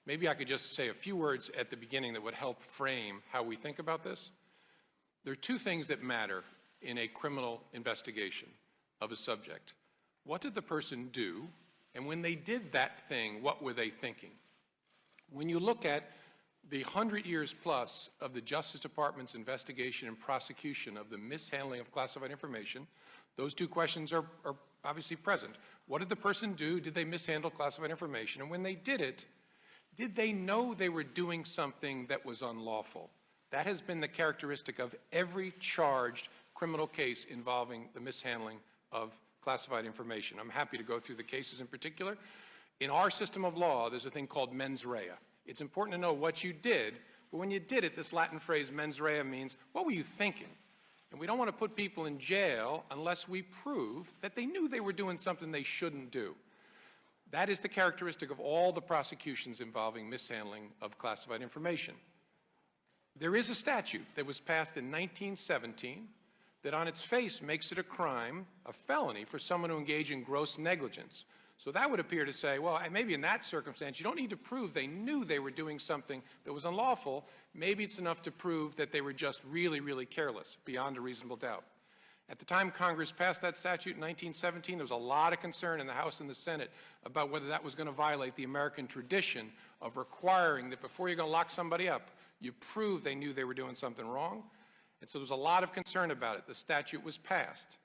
Maybe I could just say a few words at the beginning that would help frame how we think about this. There are two things that matter in a criminal investigation of a subject. What did the person do? And when they did that thing, what were they thinking? When you look at the 100 years plus of the Justice Department's investigation and prosecution of the mishandling of classified information, those two questions are obviously present. What did the person do? Did they mishandle classified information? And when they did it, did they know they were doing something that was unlawful? That has been the characteristic of every charged criminal case involving the mishandling of classified information. I'm happy to go through the cases in particular. In our system of law, there's a thing called mens rea. It's important to know what you did, but when you did it, this Latin phrase mens rea means, what were you thinking? And we don't want to put people in jail unless we prove that they knew they were doing something they shouldn't do. That is the characteristic of all the prosecutions involving mishandling of classified information. There is a statute that was passed in 1917 that on its face makes it a crime, a felony, for someone to engage in gross negligence. So that would appear to say, well, maybe in that circumstance, you don't need to prove they knew they were doing something that was unlawful. Maybe it's enough to prove that they were just really, really careless, beyond a reasonable doubt. At the time Congress passed that statute in 1917, there was a lot of concern in the House and the Senate about whether that was going to violate the American tradition of requiring that before you're going to lock somebody up, you prove they knew they were doing something wrong. And so there was a lot of concern about it. The statute was passed.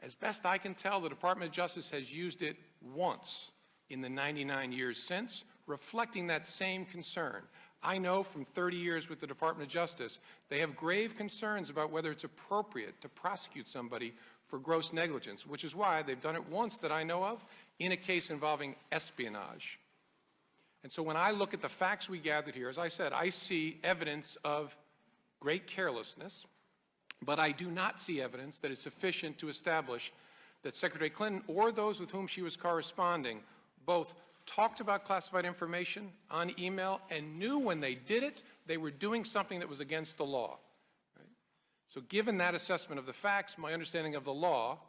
As best I can tell, the Department of Justice has used it once in the 99 years since, reflecting that same concern. I know from 30 years with the Department of Justice, they have grave concerns about whether it's appropriate to prosecute somebody for gross negligence, which is why they've done it once that I know of in a case involving espionage. And so when I look at the facts we gathered here, as I said, I see evidence of great carelessness, but I do not see evidence that is sufficient to establish that Secretary Clinton or those with whom she was corresponding both talked about classified information on email and knew when they did it, they were doing something that was against the law. Right? So given that assessment of the facts, my understanding of the law,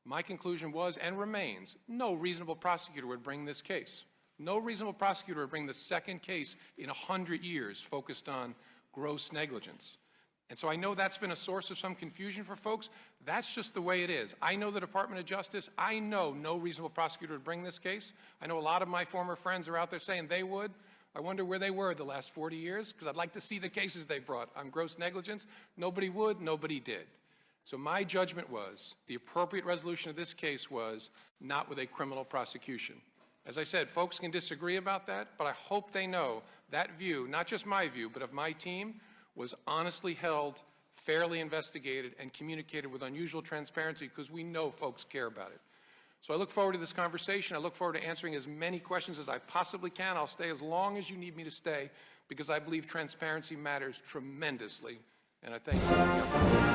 my conclusion was and remains, no reasonable prosecutor would bring this case. No reasonable prosecutor would bring the second case in 100 years focused on gross negligence. And so I know that's been a source of some confusion for folks. That's just the way it is. I know the Department of Justice. I know no reasonable prosecutor would bring this case. I know a lot of my former friends are out there saying they would. I wonder where they were the last 40 years, because I'd like to see the cases they brought on gross negligence. Nobody would, nobody did. So my judgment was the appropriate resolution of this case was not with a criminal prosecution. As I said, folks can disagree about that, but I hope they know that view, not just my view, but of my team, was honestly held, fairly investigated, and communicated with unusual transparency because we know folks care about it. So I look forward to this conversation. I look forward to answering as many questions as I possibly can. I'll stay as long as you need me to stay because I believe transparency matters tremendously. And I thank you for the opportunity.